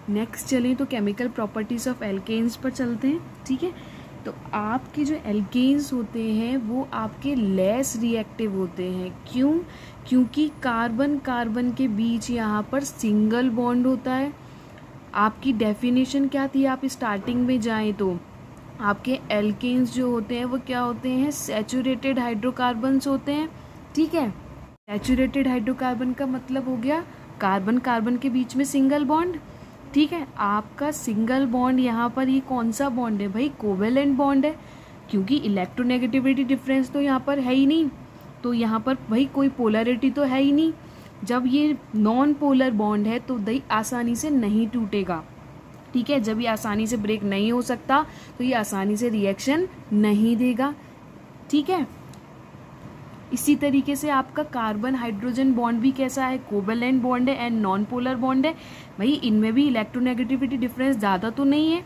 Next चलें तो chemical properties of alkanes पर चलते हैं, ठीक है। तो आपके जो एल्केन्स होते हैं वो आपके लेस रिएक्टिव होते हैं। क्यों? क्योंकि कार्बन कार्बन के बीच यहाँ पर सिंगल बॉन्ड होता है। आपकी डेफिनेशन क्या थी, आप स्टार्टिंग में जाएं तो आपके एल्केन्स जो होते हैं वो क्या होते हैं, सैचुरेटेड हाइड्रोकार्बन्स होते हैं, ठीक है। सैचुरेटेड हाइड्रोकार्बन का मतलब हो गया कार्बन कार्बन के बीच में सिंगल बॉन्ड, ठीक है। आपका सिंगल बॉन्ड यहाँ पर ये कौन सा बॉन्ड है भाई, कोवेलेंट बॉन्ड है, क्योंकि इलेक्ट्रोनेगेटिविटी डिफरेंस तो यहाँ पर है ही नहीं, तो यहाँ पर भाई कोई पोलैरिटी तो है ही नहीं। जब ये नॉन पोलर बॉन्ड है तो दही आसानी से नहीं टूटेगा, ठीक है। जब ये आसानी से ब्रेक नहीं हो सकता तो ये आसानी से रिएक्शन नहीं देगा, ठीक है। इसी तरीके से आपका कार्बन हाइड्रोजन बॉन्ड भी कैसा है, कोवेलेंट बॉन्ड है एंड नॉन पोलर बॉन्ड है। भाई इनमें भी इलेक्ट्रोनेगेटिविटी डिफरेंस ज़्यादा तो नहीं है,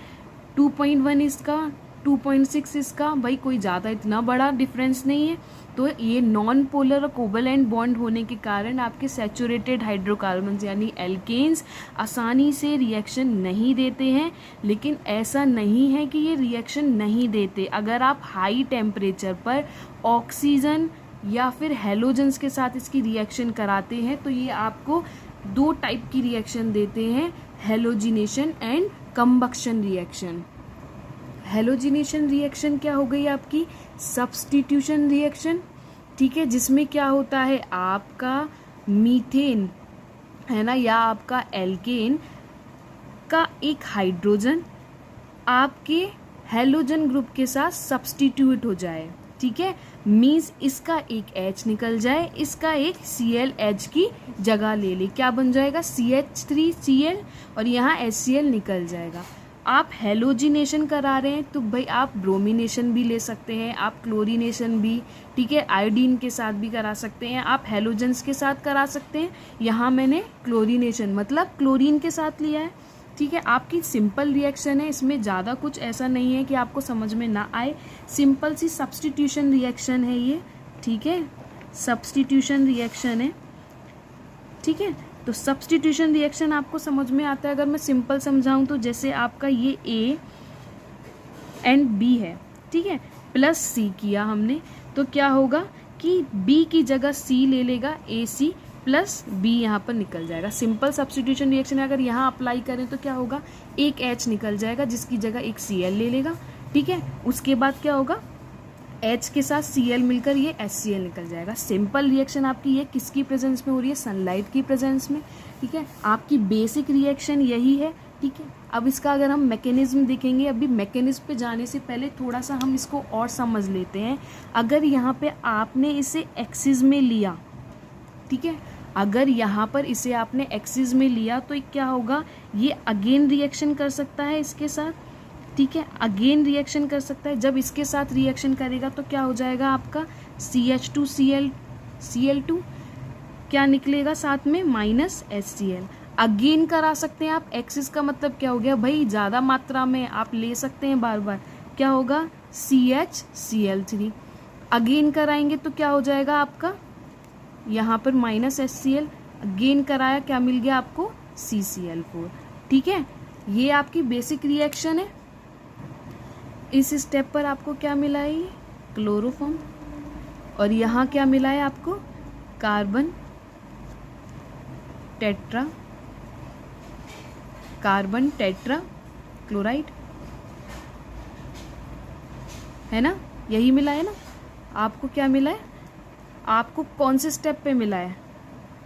2.1 इसका 2.6 इसका, भाई कोई ज़्यादा इतना बड़ा डिफरेंस नहीं है। तो ये नॉन पोलर और कोवेलेंट बॉन्ड होने के कारण आपके सैचुरेटेड हाइड्रोकार्बन्स यानी एल्केन्स आसानी से रिएक्शन नहीं देते हैं। लेकिन ऐसा नहीं है कि ये रिएक्शन नहीं देते, अगर आप हाई टेम्परेचर पर ऑक्सीजन या फिर हेलोजन्स के साथ इसकी रिएक्शन कराते हैं तो ये आपको दो टाइप की रिएक्शन देते हैं, halogenation and combustion reaction. Halogenation reaction क्या हो गई आपकी, सब्स्टिट्यूशन रिएक्शन, ठीक है, जिसमें क्या होता है आपका मीथेन है ना या आपका एल्केन का एक हाइड्रोजन आपके हेलोजन ग्रुप के साथ सब्स्टिट्यूट हो जाए, ठीक है। मीन्स इसका एक H निकल जाए, इसका एक ClH की जगह ले ले, क्या बन जाएगा CH3Cl और यहाँ HCl निकल जाएगा। आप हेलोजिनेशन करा रहे हैं तो भाई आप ब्रोमिनेशन भी ले सकते हैं, आप क्लोरीनेशन भी, ठीक है, आयोडीन के साथ भी करा सकते हैं, आप हेलोजन्स के साथ करा सकते हैं। यहाँ मैंने क्लोरीनेशन मतलब क्लोरीन के साथ लिया है, ठीक है। आपकी सिंपल रिएक्शन है, इसमें ज़्यादा कुछ ऐसा नहीं है कि आपको समझ में ना आए, सिंपल सी सब्स्टिट्यूशन रिएक्शन है ये, ठीक है, सब्स्टिट्यूशन रिएक्शन है, ठीक है। तो सब्स्टिट्यूशन रिएक्शन आपको समझ में आता है। अगर मैं सिंपल समझाऊं तो जैसे आपका ये A एंड B है, ठीक है, प्लस C किया हमने तो क्या होगा कि B की जगह C ले लेगा, AC प्लस B यहाँ पर निकल जाएगा। सिंपल सब्स्टिट्यूशन रिएक्शन अगर यहाँ अप्लाई करें तो क्या होगा, एक H निकल जाएगा जिसकी जगह एक Cl ले लेगा, ठीक है। उसके बाद क्या होगा, H के साथ Cl मिलकर ये HCl निकल जाएगा। सिंपल रिएक्शन आपकी ये किसकी प्रेजेंस में हो रही है, सनलाइट की प्रेजेंस में, ठीक है। आपकी बेसिक रिएक्शन यही है, ठीक है। अब इसका अगर हम मैकेनिज्म देखेंगे, अभी मैकेनिज्म पे जाने से पहले थोड़ा सा हम इसको और समझ लेते हैं। अगर यहाँ पे आपने इसे एक्सिस में लिया, ठीक है, अगर यहाँ पर इसे आपने एक्सिस में लिया तो क्या होगा, ये अगेन रिएक्शन कर सकता है इसके साथ, ठीक है, अगेन रिएक्शन कर सकता है। जब इसके साथ रिएक्शन करेगा तो क्या हो जाएगा आपका CH2Cl2 क्या निकलेगा साथ में माइनस HCl। अगेन करा सकते हैं आप, एक्सिस का मतलब क्या हो गया भाई, ज़्यादा मात्रा में आप ले सकते हैं बार बार, क्या होगा CHCl3। अगेन कराएंगे तो क्या हो जाएगा आपका, यहाँ पर माइनस HCl, अगेन कराया क्या मिल गया आपको CCl4, ठीक है। ये आपकी बेसिक रिएक्शन है। इस स्टेप पर आपको क्या मिला है, ये क्लोरोफॉर्म, और यहाँ क्या मिला है आपको कार्बन टेट्रा क्लोराइड, है ना, यही मिला है ना। आपको क्या मिला है, आपको कौन से स्टेप पे मिला है,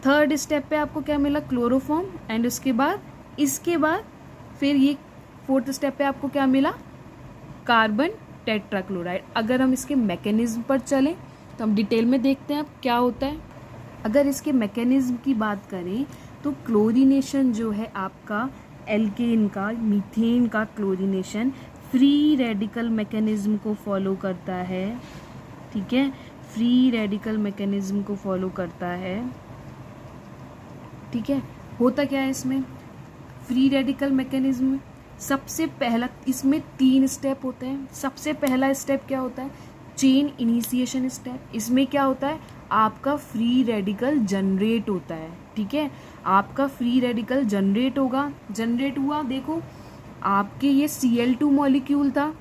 थर्ड स्टेप पे आपको क्या मिला, क्लोरोफॉर्म, एंड इसके बाद फिर ये फोर्थ स्टेप पे आपको क्या मिला, कार्बन टेट्राक्लोराइड। अगर हम इसके मैकेनिज्म पर चलें तो हम डिटेल में देखते हैं अब क्या होता है। अगर इसके मैकेनिज्म की बात करें तो क्लोरीनेशन जो है आपका एल्केन का, मीथेन का क्लोरीनेशन फ्री रेडिकल मैकेनिज्म को फॉलो करता है, ठीक है, फ्री रेडिकल मैकेनिज्म को फॉलो करता है, ठीक है। होता क्या है इसमें फ्री रेडिकल मैकेनिज्म, सबसे पहला इसमें 3 स्टेप होते हैं। सबसे पहला स्टेप क्या होता है, चेन इनिशिएशन स्टेप। इसमें क्या होता है, आपका फ्री रेडिकल जनरेट होता है, ठीक है। आपका फ्री रेडिकल जनरेट होगा। जनरेट हुआ, देखो आपके ये Cl2 मॉलिक्यूल था,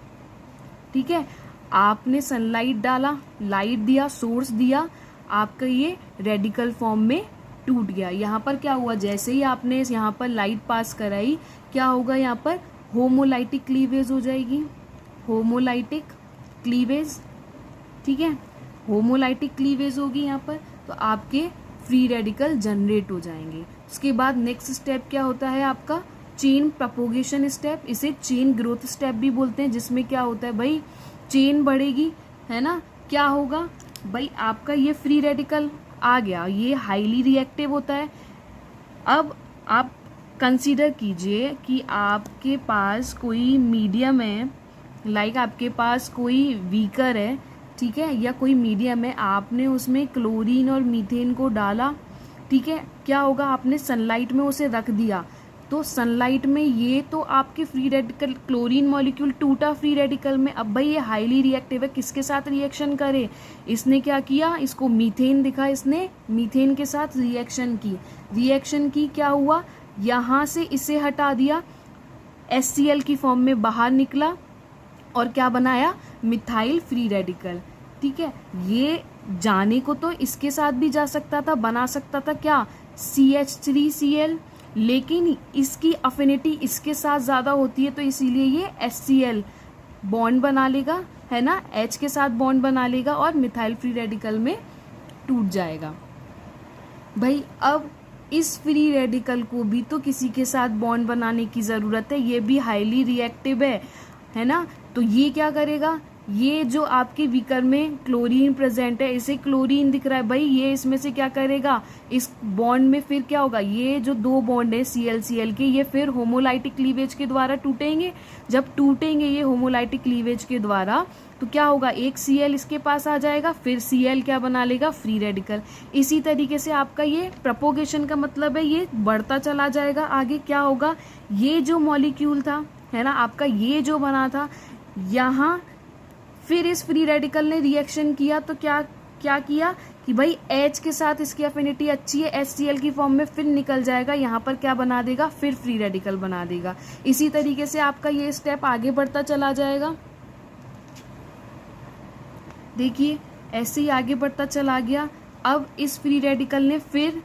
ठीक है, आपने सनलाइट डाला, लाइट दिया, सोर्स दिया, आपका ये रेडिकल फॉर्म में टूट गया। यहाँ पर क्या हुआ, जैसे ही आपने यहाँ पर लाइट पास कराई, क्या होगा, यहाँ पर होमोलाइटिक क्लीवेज हो जाएगी, होमोलाइटिक क्लीवेज, ठीक है, होमोलाइटिक क्लीवेज होगी यहाँ पर, तो आपके फ्री रेडिकल जनरेट हो जाएंगे। उसके बाद नेक्स्ट स्टेप क्या होता है आपका, चेन प्रोपोगेशन स्टेप, इसे चेन ग्रोथ स्टेप भी बोलते हैं, जिसमें क्या होता है भाई, चेन बढ़ेगी, है ना, क्या होगा भाई, आपका ये फ्री रेडिकल आ गया, ये हाईली रिएक्टिव होता है। अब आप कंसीडर कीजिए कि आपके पास कोई मीडियम है, लाइक आपके पास कोई बीकर है, ठीक है, या कोई मीडियम है, आपने उसमें क्लोरीन और मीथेन को डाला, ठीक है, क्या होगा, आपने सनलाइट में उसे रख दिया, तो सनलाइट में ये तो आपके फ्री रेडिकल, क्लोरीन मॉलिक्यूल टूटा फ्री रेडिकल में। अब भाई ये हाईली रिएक्टिव है, किसके साथ रिएक्शन करे, इसने क्या किया, इसको मीथेन दिखा, इसने मीथेन के साथ रिएक्शन की, क्या हुआ, यहाँ से इसे हटा दिया, HCl की फॉर्म में बाहर निकला और क्या बनाया, मिथाइल फ्री रेडिकल, ठीक है। ये जाने को तो इसके साथ भी जा सकता था, बना सकता था क्या, CH3Cl, लेकिन इसकी अफिनिटी इसके साथ ज़्यादा होती है, तो इसीलिए ये HCl बॉन्ड बना लेगा, है ना, H के साथ बॉन्ड बना लेगा और मिथाइल फ्री रेडिकल में टूट जाएगा। भाई अब इस फ्री रेडिकल को भी तो किसी के साथ बॉन्ड बनाने की ज़रूरत है, ये भी हाईली रिएक्टिव है ना, तो ये क्या करेगा, ये जो आपके बीकर में क्लोरीन प्रेजेंट है, इसे क्लोरीन दिख रहा है भाई, ये इसमें से क्या करेगा, इस बॉन्ड में फिर क्या होगा, ये जो दो बॉन्ड है Cl के, ये फिर होमोलाइटिक क्लीवेज के द्वारा टूटेंगे। जब टूटेंगे ये होमोलाइटिक क्लीवेज के द्वारा, तो क्या होगा, एक Cl इसके पास आ जाएगा, फिर Cl क्या बना लेगा, फ्री रेडिकल। इसी तरीके से आपका ये प्रोपोगेशन का मतलब है, ये बढ़ता चला जाएगा आगे। क्या होगा, ये जो मॉलिक्यूल था, है ना, आपका ये जो बना था, यहाँ फिर इस फ्री रेडिकल ने रिएक्शन किया, तो क्या किया कि भाई H के साथ इसकी अफिनिटी अच्छी है, HCl की फॉर्म में फिर निकल जाएगा, यहाँ पर क्या बना देगा, फिर फ्री रेडिकल बना देगा। इसी तरीके से आपका ये स्टेप आगे बढ़ता चला जाएगा। देखिए ऐसे ही आगे बढ़ता चला गया। अब इस फ्री रेडिकल ने फिर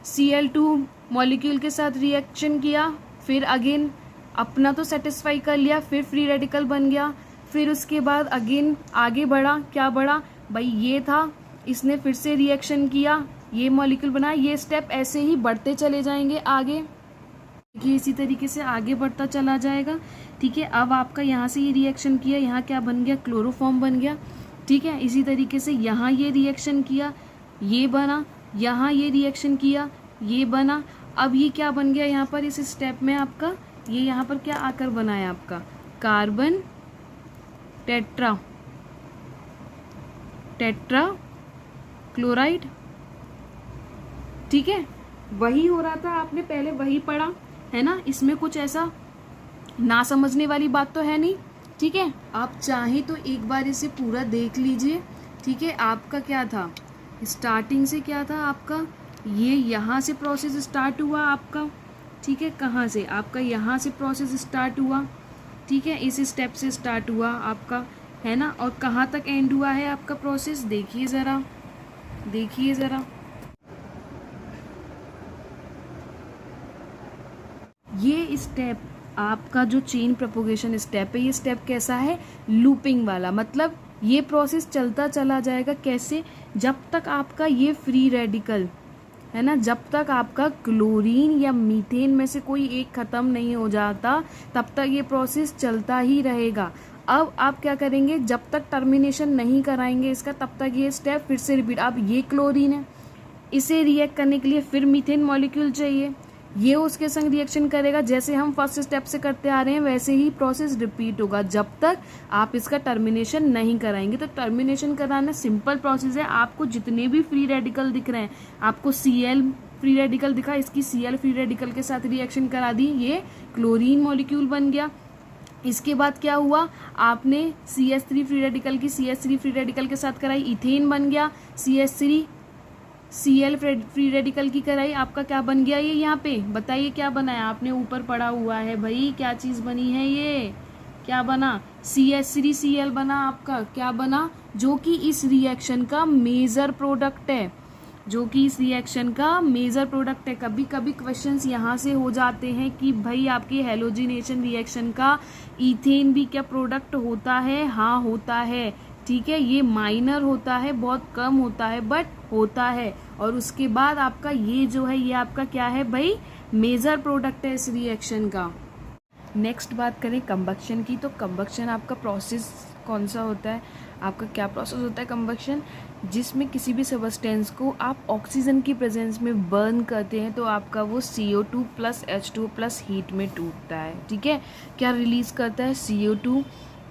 Cl2 मॉलिक्यूल के साथ रिएक्शन किया, फिर अगेन अपना तो सेटिस्फाई कर लिया, फिर फ्री रेडिकल बन गया। फिर उसके बाद अगेन आगे बढ़ा, क्या बढ़ा भाई, ये था, इसने फिर से रिएक्शन किया, ये मॉलिक्यूल बना। ये स्टेप ऐसे ही बढ़ते चले जाएंगे आगे, ये इसी तरीके से आगे बढ़ता चला जाएगा, ठीक है। अब आपका यहाँ से ये रिएक्शन किया, यहाँ क्या बन गया, क्लोरोफॉर्म बन गया, ठीक है। इसी तरीके से यहाँ ये रिएक्शन किया, ये बना, यहाँ ये रिएक्शन किया, ये बना। अब ये क्या बन गया यहाँ पर इस स्टेप में आपका, ये यहाँ पर क्या आकर बना है आपका, कार्बन टेट्रा क्लोराइड, ठीक है। वही हो रहा था, आपने पहले वही पढ़ा है ना, इसमें कुछ ऐसा ना समझने वाली बात तो है नहीं, ठीक है। आप चाहे तो एक बार इसे पूरा देख लीजिए, ठीक है। आपका क्या था, स्टार्टिंग से क्या था आपका, ये यहाँ से प्रोसेस स्टार्ट हुआ आपका, ठीक है। कहाँ से, आपका यहाँ से प्रोसेस स्टार्ट हुआ, ठीक है, इस स्टेप से स्टार्ट हुआ आपका, है ना, और कहाँ तक एंड हुआ है आपका प्रोसेस, देखिए ज़रा, देखिए ज़रा। ये स्टेप आपका जो चेन प्रोपोगेशन स्टेप है, ये स्टेप कैसा है, लूपिंग वाला, मतलब ये प्रोसेस चलता चला जाएगा। कैसे, जब तक आपका ये फ्री रेडिकल, है ना, जब तक आपका क्लोरीन या मीथेन में से कोई एक ख़त्म नहीं हो जाता, तब तक ये प्रोसेस चलता ही रहेगा। अब आप क्या करेंगे, जब तक टर्मिनेशन नहीं कराएंगे इसका, तब तक ये स्टेप फिर से रिपीट। अब ये क्लोरीन है, इसे रिएक्ट करने के लिए फिर मीथेन मॉलिक्यूल चाहिए, ये उसके संग रिएक्शन करेगा। जैसे हम फर्स्ट स्टेप से करते आ रहे हैं, वैसे ही प्रोसेस रिपीट होगा जब तक आप इसका टर्मिनेशन नहीं कराएंगे। तो टर्मिनेशन कराना सिंपल प्रोसेस है। आपको जितने भी फ्री रेडिकल दिख रहे हैं, आपको Cl फ्री रेडिकल दिखा, इसकी Cl फ्री रेडिकल के साथ रिएक्शन करा दी, ये क्लोरीन मॉलिक्यूल बन गया। इसके बाद क्या हुआ, आपने CH3 फ्री रेडिकल की CH3 फ्री रेडिकल के साथ कराई, इथेन बन गया, CH3 Cl फ्री रेडिकल की कराई, आपका क्या बन गया ये यहाँ पे, बताइए क्या बना है, आपने ऊपर पढ़ा हुआ है भाई, क्या चीज़ बनी है ये, क्या बना, CH3Cl बना आपका, क्या बना, जो कि इस रिएक्शन का मेजर प्रोडक्ट है, जो कि इस रिएक्शन का मेजर प्रोडक्ट है। कभी कभी क्वेश्चंस यहाँ से हो जाते हैं कि भाई आपकी हेलोजिनेशन रिएक्शन का इथेन भी क्या प्रोडक्ट होता है, हाँ होता है, ठीक है, ये माइनर होता है, बहुत कम होता है, बट होता है। और उसके बाद आपका ये जो है ये आपका क्या है भाई, मेजर प्रोडक्ट है इस रिएक्शन का। नेक्स्ट बात करें कंबक्शन की, तो कंबक्शन आपका प्रोसेस कौन सा होता है, आपका क्या प्रोसेस होता है कंबक्शन, जिसमें किसी भी सबस्टेंस को आप ऑक्सीजन की प्रेजेंस में बर्न करते हैं तो आपका वो CO2 plus H2O plus heat में टूटता है, ठीक है। क्या रिलीज करता है, CO2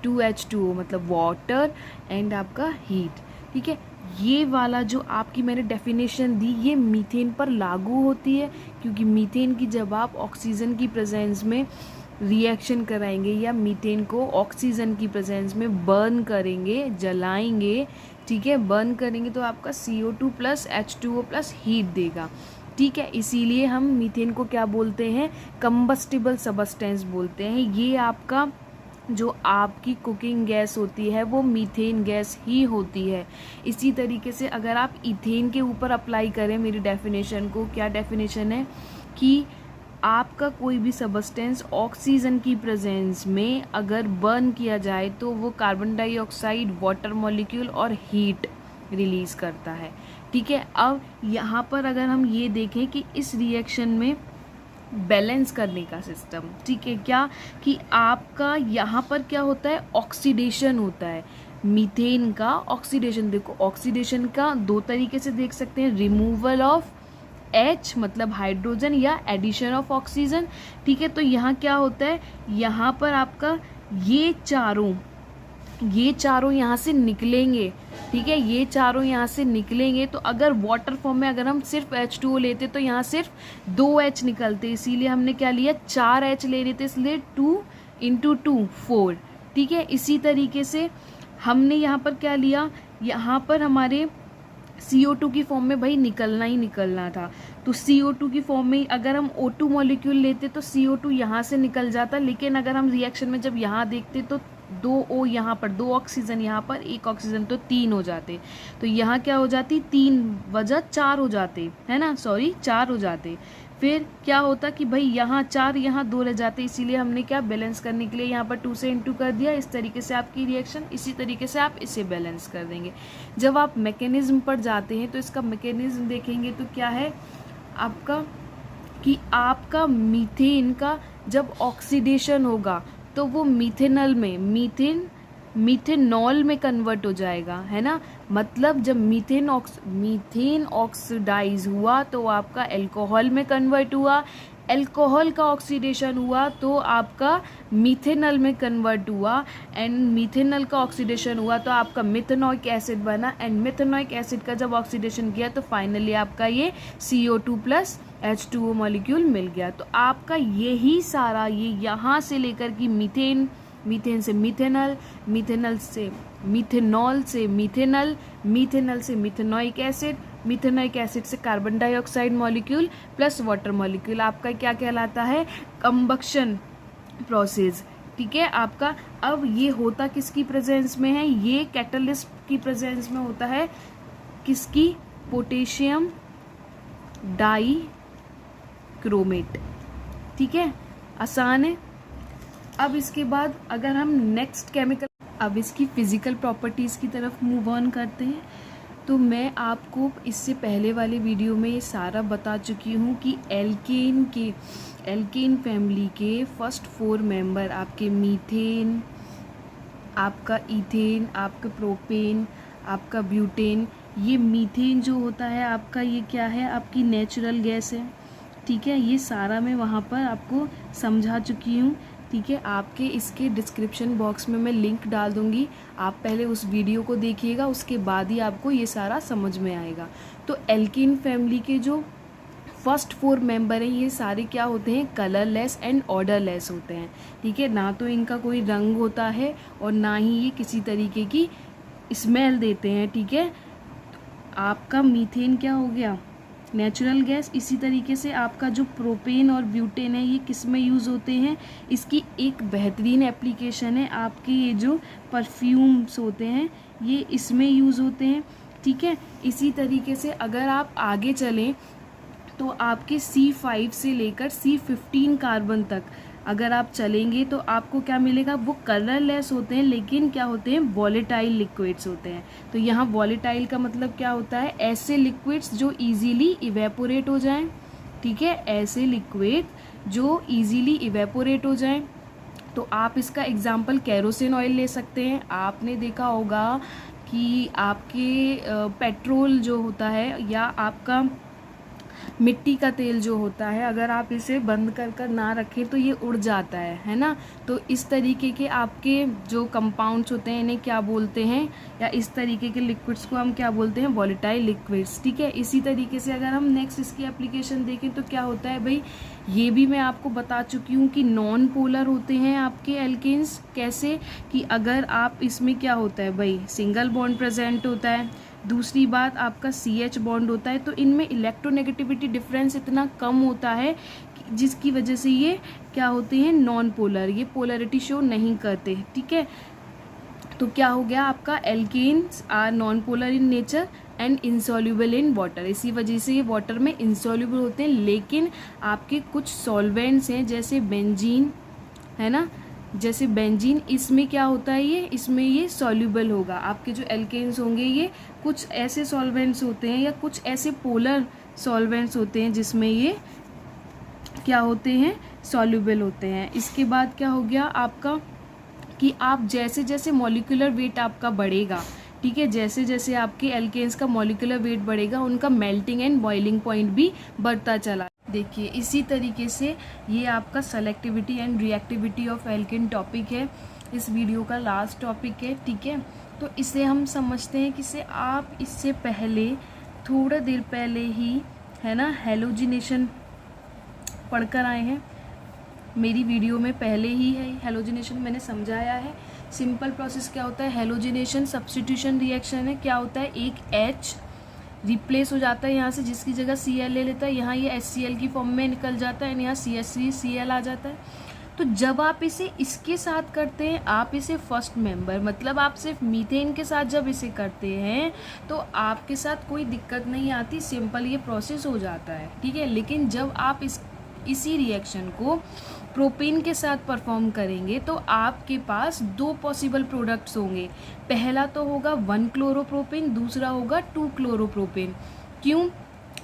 2H2O मतलब वाटर एंड आपका हीट, ठीक है। ये वाला जो आपकी मैंने डेफिनेशन दी ये मीथेन पर लागू होती है, क्योंकि मीथेन की जब आप ऑक्सीजन की प्रेजेंस में रिएक्शन कराएंगे या मीथेन को ऑक्सीजन की प्रेजेंस में बर्न करेंगे, जलाएंगे, ठीक है, बर्न करेंगे तो आपका CO2 plus H2O plus heat देगा, ठीक है। इसीलिए हम मीथेन को क्या बोलते हैं, कंबस्टिबल सबस्टेंस बोलते हैं। ये आपका जो आपकी कुकिंग गैस होती है वो मीथेन गैस ही होती है। इसी तरीके से अगर आप इथेन के ऊपर अप्लाई करें मेरी डेफिनेशन को, क्या डेफिनेशन है कि आपका कोई भी सबस्टेंस ऑक्सीजन की प्रेजेंस में अगर बर्न किया जाए तो वो कार्बन डाइऑक्साइड, वाटर मॉलिक्यूल और हीट रिलीज करता है, ठीक है। अब यहाँ पर अगर हम ये देखें कि इस रिएक्शन में बैलेंस करने का सिस्टम, ठीक है, क्या कि आपका यहाँ पर क्या होता है, ऑक्सीडेशन होता है, मीथेन का ऑक्सीडेशन। देखो ऑक्सीडेशन का दो तरीके से देख सकते हैं, रिमूवल ऑफ H मतलब हाइड्रोजन या एडिशन ऑफ ऑक्सीजन, ठीक है। तो यहाँ क्या होता है, यहाँ पर आपका ये चारों यहाँ से निकलेंगे, ठीक है, ये चारों यहाँ से निकलेंगे। तो अगर वाटर फॉर्म में अगर हम सिर्फ H2O लेते तो यहाँ सिर्फ 2H निकलते, इसीलिए हमने क्या लिया, 4H ले रहे थे, इसलिए 2 × 2 4, ठीक है। इसी तरीके से हमने यहाँ पर क्या लिया, यहाँ पर हमारे CO2 की फॉर्म में भाई निकलना ही निकलना था, तो CO2 की फॉर्म में अगर हम O2 मॉलिक्यूल लेते तो CO2 यहाँ से निकल जाता, लेकिन अगर हम रिएक्शन में जब यहाँ देखते तो 2 O यहाँ पर, 2 ऑक्सीजन यहाँ पर, 1 ऑक्सीजन, तो 3 हो जाते। तो यहाँ क्या हो जाती, 3 वजह 4 हो जाते, है ना, सॉरी 4 हो जाते। फिर क्या होता कि भाई यहाँ 4 यहाँ 2 रह जाते, इसीलिए हमने क्या बैलेंस करने के लिए यहाँ पर 2 से इंटू कर दिया। इस तरीके से आपकी रिएक्शन, इसी तरीके से आप इसे बैलेंस कर देंगे। जब आप मैकेनिज्म पर जाते हैं तो इसका मैकेनिज्म देखेंगे तो क्या है आपका कि आपका मीथेन का जब ऑक्सीडेशन होगा तो वो मीथेनॉल में कन्वर्ट हो जाएगा, है ना। मतलब जब मीथेन ऑक्सीडाइज हुआ तो आपका अल्कोहल में कन्वर्ट हुआ, अल्कोहल का ऑक्सीडेशन हुआ तो आपका मिथेनॉल में कन्वर्ट हुआ, एंड मिथेनॉल का ऑक्सीडेशन हुआ तो आपका मिथेनोइक एसिड बना, एंड मिथेनोइक एसिड का जब ऑक्सीडेशन किया तो फाइनली आपका ये CO2 प्लस H2O मॉलिक्यूल मिल गया। तो आपका यही सारा ये यहाँ से लेकर कि मीथेन से मिथेनॉल, मिथेनॉल से मिथेनॉल से मिथेनॉल, मिथेनॉल से मिथेनोइक एसिड, मिथेनोइक एसिड से carbon dioxide molecule plus water molecule, आपका क्या कहलाता है, कंबक्शन प्रोसेस, ठीक है आपका। अब ये होता किसकी प्रेजेंस में है, ये कैटलिस्ट की प्रेजेंस में होता है, किसकी, पोटेशियम डाइक्रोमेट, ठीक है, आसान है। अब इसके बाद अगर हम नेक्स्ट केमिकल, अब इसकी फिजिकल प्रॉपर्टीज़ की तरफ मूव ऑन करते हैं, तो मैं आपको इससे पहले वाले वीडियो में ये सारा बता चुकी हूँ कि एल्केन फैमिली के फर्स्ट 4 मेंबर आपके मीथेन, आपका इथेन, आपका प्रोपेन, आपका ब्यूटेन। ये मीथेन जो होता है आपका, ये क्या है, आपकी नेचुरल गैस है, ठीक है। ये सारा मैं वहाँ पर आपको समझा चुकी हूँ, ठीक है। आपके इसके डिस्क्रिप्शन बॉक्स में मैं लिंक डाल दूँगी, आप पहले उस वीडियो को देखिएगा, उसके बाद ही आपको ये सारा समझ में आएगा। तो एल्केन फैमिली के जो फर्स्ट 4 मेंबर हैं ये सारे क्या होते हैं, कलरलेस एंड ऑर्डरलेस होते हैं, ठीक है। ना तो इनका कोई रंग होता है और ना ही ये किसी तरीके की स्मेल देते हैं, ठीक है। आपका मीथेन क्या हो गया, नेचुरल गैस। इसी तरीके से आपका जो प्रोपेन और ब्यूटेन है ये किस में यूज़ होते हैं, इसकी एक बेहतरीन एप्लीकेशन है, आपके ये जो परफ्यूम्स होते हैं ये इसमें यूज़ होते हैं, ठीक है। इसी तरीके से अगर आप आगे चलें तो आपके C5 से लेकर C15 कार्बन तक अगर आप चलेंगे तो आपको क्या मिलेगा, वो कलरलेस होते हैं लेकिन क्या होते हैं, वॉलेटाइल लिक्विड्स होते हैं। तो यहाँ वॉलेटाइल का मतलब क्या होता है, ऐसे लिक्विड्स जो इजीली इवेपोरेट हो जाएं, ठीक है, ऐसे लिक्विड जो इजीली इवेपोरेट हो जाएं। तो आप इसका एग्जांपल केरोसिन ऑयल ले सकते हैं। आपने देखा होगा कि आपके पेट्रोल जो होता है या आपका मिट्टी का तेल जो होता है, अगर आप इसे बंद कर कर ना रखें तो ये उड़ जाता है ना। तो इस तरीके के आपके जो कंपाउंड्स होते हैं इन्हें क्या बोलते हैं, या इस तरीके के लिक्विड्स को हम क्या बोलते हैं, वॉलेटाइल लिक्विड्स, ठीक है। इसी तरीके से अगर हम नेक्स्ट इसकी एप्लीकेशन देखें तो क्या होता है भाई, ये भी मैं आपको बता चुकी हूँ कि नॉन पोलर होते हैं आपके एल्केन्स। कैसे कि अगर आप इसमें क्या होता है भाई, सिंगल बॉन्ड प्रेजेंट होता है, दूसरी बात आपका CH बॉन्ड होता है, तो इनमें इलेक्ट्रोनेगेटिविटी डिफरेंस इतना कम होता है जिसकी वजह से ये क्या होते हैं, नॉन पोलर, ये पोलरिटी शो नहीं करते, ठीक है। तो क्या हो गया आपका, alkanes are non polar in nature and insoluble in water, इसी वजह से ये वाटर में इंसॉल्युबल होते हैं। लेकिन आपके कुछ सॉल्वेंट्स हैं जैसे बेंजीन है ना, जैसे बेंजीन, इसमें क्या होता है, ये इसमें ये सॉल्युबल होगा। आपके जो एल्केन्स होंगे ये कुछ ऐसे सॉल्वेंट्स होते हैं या कुछ ऐसे पोलर सॉल्वेंट्स होते हैं जिसमें ये क्या होते हैं, सॉल्युबल होते हैं। इसके बाद क्या हो गया आपका कि आप जैसे जैसे मॉलिक्यूलर वेट आपका बढ़ेगा, ठीक है, जैसे जैसे आपके एल्केन्स का मॉलिक्यूलर वेट बढ़ेगा उनका मेल्टिंग एंड बॉइलिंग पॉइंट भी बढ़ता चला। देखिए इसी तरीके से ये आपका selectivity and reactivity of alkene topic है, इस वीडियो का लास्ट टॉपिक है, ठीक है। तो इसे हम समझते हैं कि इसे आप इससे पहले थोड़ा देर पहले ही है ना हैलोजिनेशन पढ़कर आए हैं, मेरी वीडियो में पहले ही है हैलोजिनेशन मैंने समझाया है। सिंपल प्रोसेस क्या होता है, हैलोजिनेशन सब्स्टिट्यूशन रिएक्शन है। क्या होता है, एक H रिप्लेस हो जाता है यहाँ से, जिसकी जगह Cl ले लेता है, यहाँ ये HCl की फॉर्म में निकल जाता है, यहाँ CH3Cl आ जाता है। तो जब आप इसे इसके साथ करते हैं, आप इसे फर्स्ट मेंबर मतलब आप सिर्फ मीथेन के साथ जब इसे करते हैं तो आपके साथ कोई दिक्कत नहीं आती, सिंपल ये प्रोसेस हो जाता है, ठीक है। लेकिन जब आप इसी रिएक्शन को प्रोपेन के साथ परफॉर्म करेंगे तो आपके पास दो पॉसिबल प्रोडक्ट्स होंगे। पहला तो होगा 1 क्लोरोप्रोपेन, दूसरा होगा 2 क्लोरोप्रोपेन। क्यों?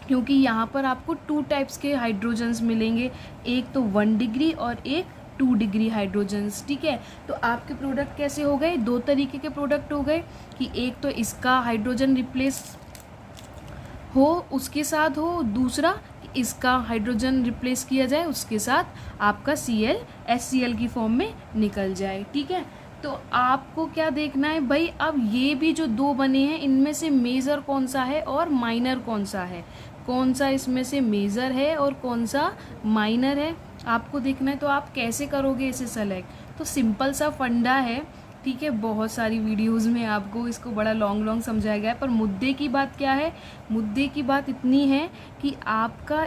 क्योंकि यहाँ पर आपको 2 टाइप्स के हाइड्रोजन्स मिलेंगे, एक तो 1 डिग्री और एक 2 डिग्री हाइड्रोजन्स, ठीक है। तो आपके प्रोडक्ट कैसे हो गए, 2 तरीके के प्रोडक्ट हो गए कि एक तो इसका हाइड्रोजन रिप्लेस हो उसके साथ हो, दूसरा इसका हाइड्रोजन रिप्लेस किया जाए उसके साथ आपका Cl HCl की फॉर्म में निकल जाए, ठीक है। तो आपको क्या देखना है भाई, अब ये भी जो 2 बने हैं इनमें से मेजर कौन सा है और माइनर कौन सा है, कौन सा इसमें से मेजर है और कौन सा माइनर है, आपको देखना है। तो आप कैसे करोगे इसे सेलेक्ट, तो सिंपल सा फंडा है, ठीक है। बहुत सारी वीडियोस में आपको इसको बड़ा लॉन्ग समझाया गया है, पर मुद्दे की बात क्या है, मुद्दे की बात इतनी है कि आपका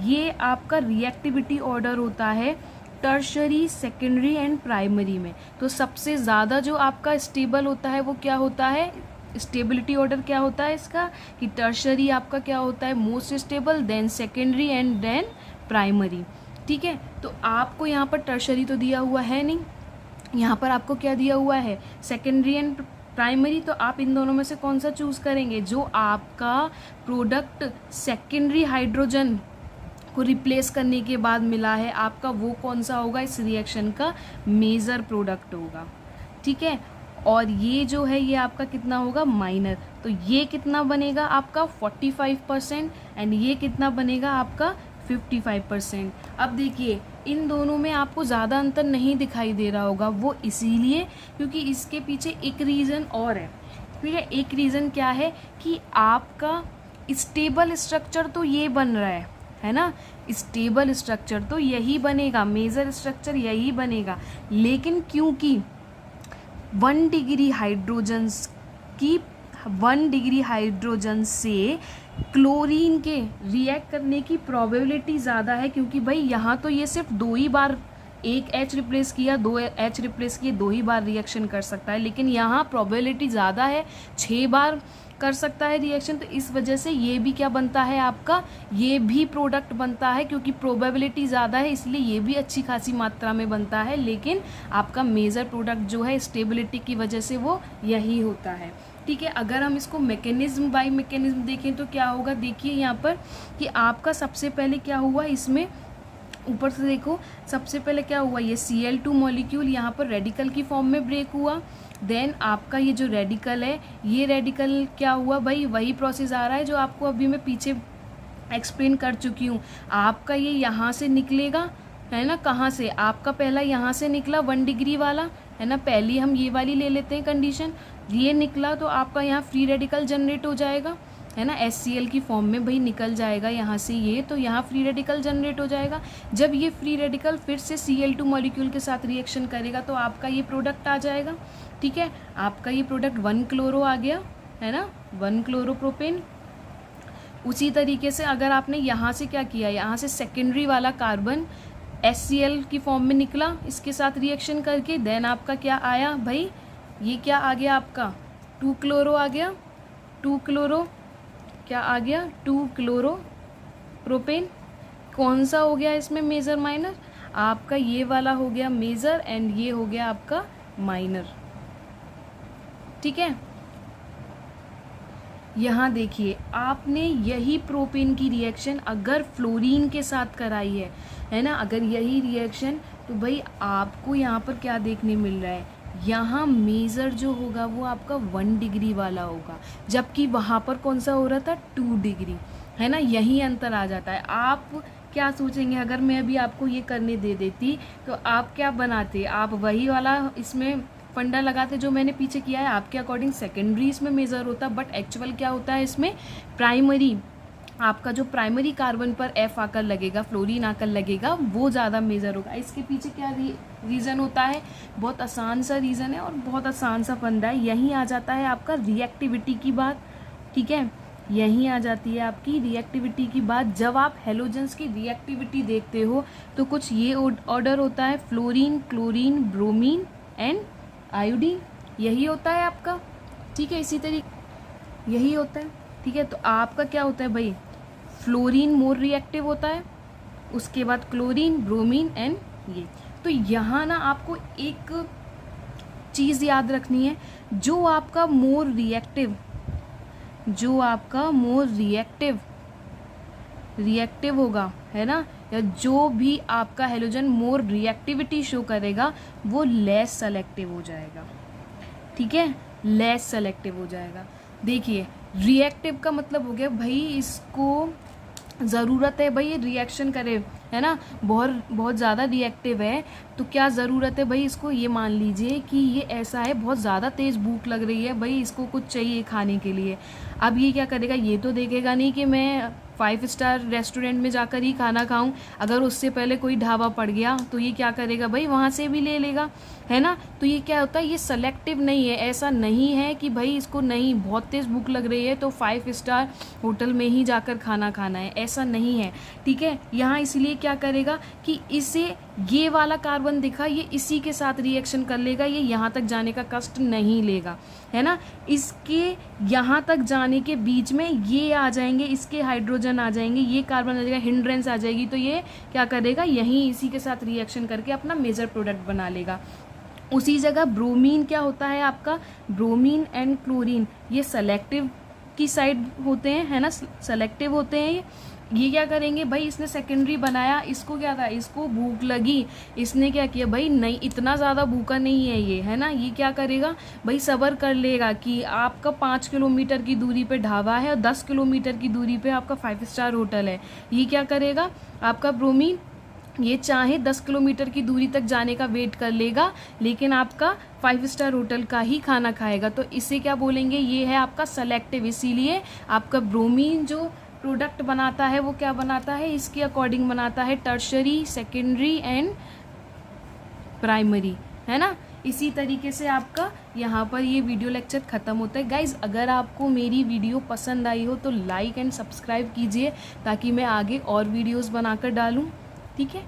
ये आपका रिएक्टिविटी ऑर्डर होता है टर्शरी, सेकेंडरी एंड प्राइमरी में। तो सबसे ज़्यादा जो आपका स्टेबल होता है वो क्या होता है, स्टेबिलिटी ऑर्डर क्या होता है इसका कि टर्शरी आपका क्या होता है, most stable, then secondary and then primary, ठीक है। तो आपको यहाँ पर टर्शरी तो दिया हुआ है नहीं, यहाँ पर आपको क्या दिया हुआ है, सेकेंडरी एंड प्राइमरी। तो आप इन दोनों में से कौन सा चूज़ करेंगे, जो आपका प्रोडक्ट सेकेंडरी हाइड्रोजन को रिप्लेस करने के बाद मिला है आपका, वो कौन सा होगा, इस रिएक्शन का मेजर प्रोडक्ट होगा, ठीक है। और ये जो है ये आपका कितना होगा, माइनर। तो ये कितना बनेगा आपका 45% एंड ये कितना बनेगा आपका 55%। अब देखिए इन दोनों में आपको ज़्यादा अंतर नहीं दिखाई दे रहा होगा, वो इसीलिए क्योंकि इसके पीछे एक रीज़न और है, ठीक है। एक रीज़न क्या है कि आपका स्टेबल स्ट्रक्चर तो ये बन रहा है ना, स्टेबल स्ट्रक्चर तो यही बनेगा, मेजर स्ट्रक्चर यही बनेगा। लेकिन क्योंकि 1 डिग्री हाइड्रोजन्स की 1 डिग्री हाइड्रोजन से क्लोरीन के रिएक्ट करने की प्रोबेबिलिटी ज़्यादा है, क्योंकि भाई यहाँ तो ये सिर्फ 2 ही बार, एक H रिप्लेस किया, 2 H रिप्लेस किए, 2 ही बार रिएक्शन कर सकता है, लेकिन यहाँ प्रोबेबिलिटी ज़्यादा है, 6 बार कर सकता है रिएक्शन। तो इस वजह से ये भी क्या बनता है आपका, ये भी प्रोडक्ट बनता है, क्योंकि प्रोबेबिलिटी ज़्यादा है इसलिए ये भी अच्छी खासी मात्रा में बनता है, लेकिन आपका मेजर प्रोडक्ट जो है स्टेबिलिटी की वजह से वो यही होता है। ठीक है, अगर हम इसको मैकेनिज्म बाय मैकेनिज्म देखें तो क्या होगा, देखिए यहाँ पर कि आपका सबसे पहले क्या हुआ, इसमें ऊपर से देखो सबसे पहले क्या हुआ, ये Cl2 मॉलिक्यूल यहाँ पर रेडिकल की फॉर्म में ब्रेक हुआ। देन आपका ये जो रेडिकल है, ये रेडिकल क्या हुआ भाई, वही प्रोसेस आ रहा है जो आपको अभी मैं पीछे एक्सप्लेन कर चुकी हूँ। आपका ये यहाँ से निकलेगा, है ना, कहाँ से, आपका पहला यहाँ से निकला 1 डिग्री वाला, है ना, पहली हम ये वाली ले लेते हैं कंडीशन, ये निकला तो आपका यहाँ फ्री रेडिकल जनरेट हो जाएगा, है ना, HCl की फॉर्म में भाई निकल जाएगा यहाँ से ये, तो यहाँ फ्री रेडिकल जनरेट हो जाएगा। जब ये फ्री रेडिकल फिर से Cl2 मॉलिक्यूल के साथ रिएक्शन करेगा तो आपका ये प्रोडक्ट आ जाएगा। ठीक है, आपका ये प्रोडक्ट 1 क्लोरो आ गया, है ना, 1 क्लोरोप्रोपेन। उसी तरीके से अगर आपने यहाँ से क्या किया, यहाँ से सेकेंडरी वाला कार्बन HCl की फॉर्म में निकला इसके साथ रिएक्शन करके, देन आपका क्या आया भाई, ये क्या आ गया आपका 2 क्लोरो आ गया, 2 क्लोरो क्या आ गया, 2 क्लोरो प्रोपेन। कौन सा हो गया इसमें मेजर माइनर, आपका ये वाला हो गया मेजर एंड ये हो गया आपका माइनर। ठीक है, यहाँ देखिए आपने यही प्रोपेन की रिएक्शन अगर फ्लोरीन के साथ कराई है ना, अगर यही रिएक्शन, तो भाई आपको यहाँ पर क्या देखने मिल रहा है, यहाँ मेजर जो होगा वो आपका 1 डिग्री वाला होगा, जबकि वहाँ पर कौन सा हो रहा था 2 डिग्री, है ना, यही अंतर आ जाता है। आप क्या सोचेंगे, अगर मैं अभी आपको ये करने दे देती तो आप क्या बनाते, आप वही वाला इसमें फंडा लगाते जो मैंने पीछे किया है, आपके अकॉर्डिंग सेकेंडरी इसमें मेजर होता, बट एक्चुअल क्या होता है इसमें प्राइमरी, आपका जो प्राइमरी कार्बन पर F आकर लगेगा, फ्लोरीन आकर लगेगा, वो ज़्यादा मेजर होगा। इसके पीछे क्या रीज़न होता है, बहुत आसान सा रीज़न है और बहुत आसान सा फंडा है। यहीं आ जाता है आपका रिएक्टिविटी की बात। ठीक है, यहीं आ जाती है आपकी रिएक्टिविटी की बात। जब आप हेलोजेंस की रिएक्टिविटी देखते हो तो कुछ ये ऑर्डर होता है, fluorine, chlorine, bromine and iodine, यही होता है आपका। ठीक है, इसी तरीके यही होता है। ठीक है, तो आपका क्या होता है भाई, फ्लोरीन मोर रिएक्टिव होता है, उसके बाद क्लोरीन, ब्रोमीन एंड ये। तो यहाँ ना आपको एक चीज़ याद रखनी है, जो आपका मोर रिएक्टिव होगा, है ना, या जो भी आपका हेलोजन मोर रिएक्टिविटी शो करेगा वो लेस सेलेक्टिव हो जाएगा। ठीक है, लेस सेलेक्टिव हो जाएगा। देखिए रिएक्टिव का मतलब हो गया भाई इसको ज़रूरत है भाई ये रिएक्शन करे, है ना, बहुत ज़्यादा रिएक्टिव है, तो क्या ज़रूरत है भाई इसको, ये मान लीजिए कि ये ऐसा है, बहुत ज़्यादा तेज़ भूख लग रही है भाई, इसको कुछ चाहिए खाने के लिए। अब ये क्या करेगा, ये तो देखेगा नहीं कि मैं 5 स्टार रेस्टोरेंट में जाकर ही खाना खाऊं, अगर उससे पहले कोई ढाबा पड़ गया तो ये क्या करेगा भाई, वहाँ से भी ले लेगा, है ना। तो ये क्या होता है, ये सेलेक्टिव नहीं है। ऐसा नहीं है कि भाई इसको नहीं बहुत तेज़ भूख लग रही है तो 5 स्टार होटल में ही जाकर खाना खाना है, ऐसा नहीं है। ठीक है, यहाँ इसलिए क्या करेगा कि इसे ये वाला कार्बन दिखा, ये इसी के साथ रिएक्शन कर लेगा, ये यहाँ तक जाने का कष्ट नहीं लेगा, है ना। इसके यहाँ तक जाने के बीच में ये आ जाएंगे, इसके हाइड्रोजन आ जाएंगे, ये कार्बन आ जाएगा, हिंड्रेंस आ जाएगी, तो ये क्या करेगा, यहीं इसी के साथ रिएक्शन करके अपना मेजर प्रोडक्ट बना लेगा। उसी जगह ब्रोमीन क्या होता है आपका, ब्रोमीन एंड क्लोरीन ये सेलेक्टिव की साइड होते हैं, है ना, सेलेक्टिव होते हैं। ये क्या करेंगे भाई, इसने सेकेंडरी बनाया, इसको क्या था, इसको भूख लगी, इसने क्या किया भाई, नहीं इतना ज़्यादा भूखा नहीं है ये, है ना, ये क्या करेगा भाई, सब्र कर लेगा कि आपका 5 किलोमीटर की दूरी पे ढाबा है और 10 किलोमीटर की दूरी पे आपका 5 स्टार होटल है। ये क्या करेगा आपका ब्रोमीन, ये चाहे 10 किलोमीटर की दूरी तक जाने का वेट कर लेगा, लेकिन आपका 5 स्टार होटल का ही खाना खाएगा। तो इसे क्या बोलेंगे, ये है आपका सेलेक्टिव। इसीलिए आपका ब्रोमीन जो प्रोडक्ट बनाता है वो क्या बनाता है, इसके अकॉर्डिंग बनाता है, टर्शरी, सेकेंडरी एंड प्राइमरी, है ना। इसी तरीके से आपका यहाँ पर ये वीडियो लेक्चर ख़त्म होता है। गाइज़ अगर आपको मेरी वीडियो पसंद आई हो तो लाइक एंड सब्सक्राइब कीजिए ताकि मैं आगे और वीडियोस बनाकर डालूँ। ठीक है।